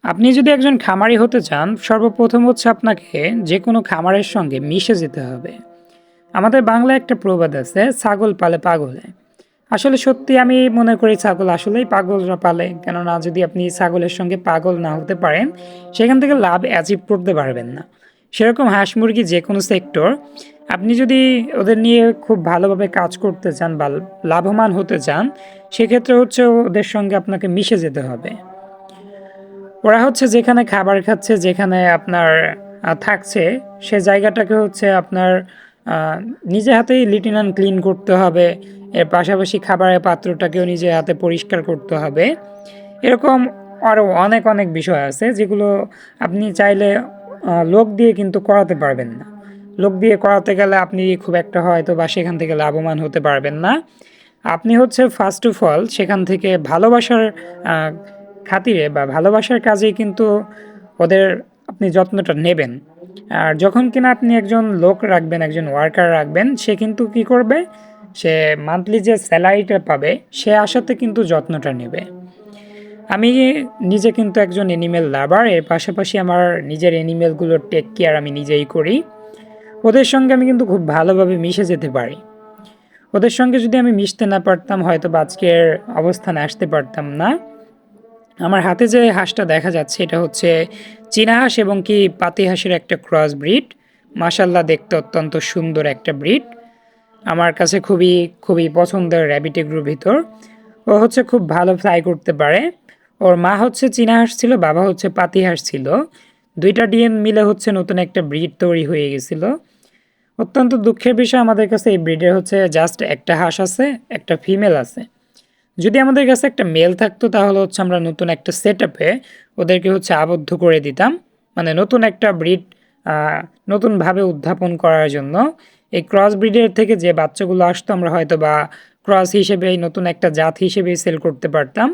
আপনি যদি একজন খামারি হতে চান, সর্বপ্রথম হচ্ছে আপনাকে যেকোনো খামারের সঙ্গে মিশে যেতে হবে। আমাদের বাংলায় একটা প্রবাদ আছে, ছাগল পালে পাগলে। আসলে সত্যি আমি মনে করি ছাগল আসলেই পাগলরা পালে। কেননা যদি আপনি ছাগলের সঙ্গে পাগল না হতে পারেন, সেখান থেকে লাভ অ্যাচিভ করতে পারবেন না। সেরকম হাঁস মুরগি যেকোনো সেক্টর, আপনি যদি ওদের নিয়ে খুব ভালোভাবে কাজ করতে চান বা লাভবান হতে চান, সেক্ষেত্রে হচ্ছে ওদের সঙ্গে আপনাকে মিশে যেতে হবে। ওরা হচ্ছে যেখানে খাবার খাচ্ছে, যেখানে আপনার থাকছে, সে জায়গাটাকে হচ্ছে আপনার আহ, নিজে হাতেই লিটিনান ক্লিন করতে হবে। এর পাশাপাশি খাবারের পাত্রটাকেও নিজে হাতে পরিষ্কার করতে হবে। এরকম আরও অনেক অনেক বিষয় আছে যেগুলো আপনি চাইলে লোক দিয়ে কিন্তু করাতে পারবেন না। লোক দিয়ে করাতে গেলে আপনি খুব একটা হয়তো বা সেখান থেকে লাভবান হতে পারবেন না। আপনি হচ্ছে ফার্স্ট অফ অল সেখান থেকে ভালোবাসার আহ, খাতিরে বা ভালোবাসার কাজেই কিন্তু ওদের আপনি যত্নটা নেবেন। আর যখন কিনা আপনি একজন লোক রাখবেন, একজন ওয়ার্কার রাখবেন, সে কিন্তু কি করবে, সে মান্থলি যে স্যালারিটা পাবে সে আশাতে কিন্তু যত্নটা নেবে। আমি নিজে কিন্তু একজন অ্যানিমেল লাভার, এর পাশাপাশি আমার নিজের অ্যানিমেলগুলোর টেক কেয়ার আমি নিজেই করি। ওদের সঙ্গে আমি কিন্তু খুব ভালোভাবে মিশে যেতে পারি। ওদের সঙ্গে যদি আমি মিশতে না পারতাম, হয়তো বা আজকের অবস্থানে আসতে পারতাম না। আমার হাতে যে হাঁসটা দেখা যাচ্ছে এটা হচ্ছে চীনা হাঁস এবং কি পাতি হাঁসের একটা ক্রস ব্রিড। মাশাল্লাহ, দেখতে অত্যন্ত সুন্দর একটা ব্রিড। আমার কাছে খুবই খুবই পছন্দের র্যাবিট এগুলোর ভিতর। ও হচ্ছে খুব ভালো ফ্লাই করতে পারে। ওর মা হচ্ছে চীনা হাঁস ছিল, বাবা হচ্ছে পাতি হাঁস ছিল। দুইটা ডিএন মিলে হচ্ছে নতুন একটা ব্রিড তৈরি হয়ে গেছিল। অত্যন্ত দুঃখের বিষয়, আমাদের কাছে এই ব্রিডের হচ্ছে জাস্ট একটা হাঁস আছে, একটা ফিমেল আছে। যদি আমাদের কাছে একটা মেল থাকতো তাহলে হচ্ছে আমরা নতুন একটা সেট আপে ওদেরকে হচ্ছে আবদ্ধ করে দিতাম। মানে নতুন একটা ব্রিড নতুনভাবে উদ্যাপন করার জন্য এই ক্রস ব্রিডের থেকে যে বাচ্চাগুলো আসতো আমরা হয়তো বা ক্রস হিসেবে নতুন একটা জাত হিসেবে সেল করতে পারতাম।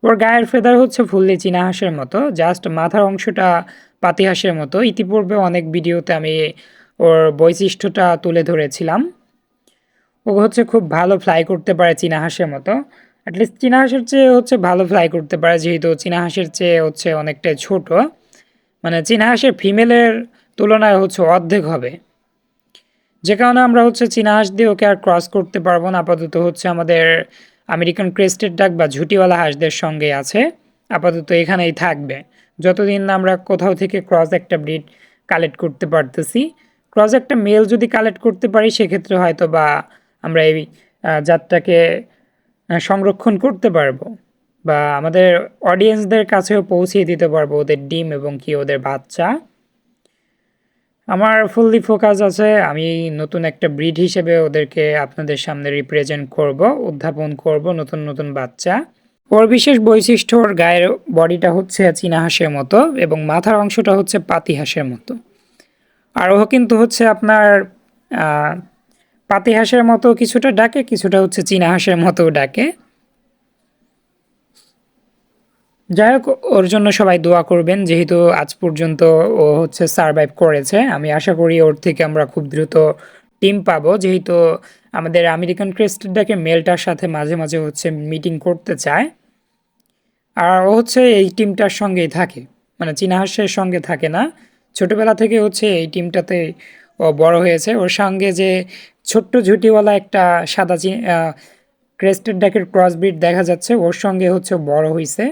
ওর গায়ের ফেদার হচ্ছে ফুললি চীনা হাঁসের মতো, জাস্ট মাথার অংশটা পাতি হাঁসের মতো। ইতিপূর্বে অনেক ভিডিওতে আমি ওর বৈশিষ্ট্যটা তুলে ধরেছিলাম। ও হচ্ছে খুব ভালো ফ্লাই করতে পারে চীনা হাঁসের মতো। অ্যাটলিস্ট চীনা হাঁসের চেয়ে হচ্ছে ভালো ফ্লাই করতে পারে, যেহেতু চীনা হাঁসের চেয়ে হচ্ছে অনেকটাই ছোট। মানে চীনা হাঁসের ফিমেলের তুলনায় হচ্ছে অর্ধেক হবে। যে কারণে আমরা হচ্ছে চীনা হাঁস দিয়ে ওকে আর ক্রস করতে পারবো না। আপাতত হচ্ছে আমাদের আমেরিকান ক্রেস্টেড ডাক বা ঝুটিওয়ালা হাঁসদের সঙ্গে আছে, আপাতত এখানেই থাকবে যতদিন না আমরা কোথাও থেকে ক্রস একটা ব্রিড কালেক্ট করতে পারতেছি। ক্রস একটা মেল যদি কালেক্ট করতে পারি সেক্ষেত্রে হয়তো বা আমরা এই জাতটাকে সংরক্ষণ করতে পারবো বা আমাদের অডিয়েন্সদের কাছেও পৌঁছিয়ে দিতে পারবো ওদের ডিম এবং কি ওদের বাচ্চা। আমার ফুললি ফোকাস আছে, আমি নতুন একটা ব্রিড হিসেবে ওদেরকে আপনাদের সামনে রিপ্রেজেন্ট করব, উদ্ভাবন করব নতুন নতুন বাচ্চা। ওর বিশেষ বৈশিষ্ট্য, ওর গায়ের বডিটা হচ্ছে চীনা হাঁসের মতো এবং মাথার অংশটা হচ্ছে পাতি হাঁসের মতো। আর ও কিন্তু হচ্ছে আপনার আহ, পাতি হাঁসের মতো কিছুটা ডাকে, কিছুটা হচ্ছে চীনা হাঁসের মতো ডাকে। যাই হোক, ওর জন্য সবাই দোয়া করবেন, যেহেতু আজ পর্যন্ত ও হচ্ছে সারভাইভ করেছে। আমি আশা করি ওর থেকে আমরা খুব দ্রুত টিম পাবো, যেহেতু আমাদের আমেরিকান ক্রেস্টেডটাকে মেলটার সাথে মাঝে মাঝে হচ্ছে মিটিং করতে চায়। আর ও হচ্ছে এই টিমটার সঙ্গেই থাকে, মানে চীনা হাঁসের সঙ্গে থাকে না। ছোটবেলা থেকে হচ্ছে এই টিমটাতে ও বড় হয়েছে। ওর সঙ্গে যে ছোট্ট ঝুঁটিওয়ালা একটা সাদা ক্রেস্টেড ডাকের ক্রসব্রিড দেখা যাচ্ছে, ওর সঙ্গে হচ্ছে বড় হয়েছে।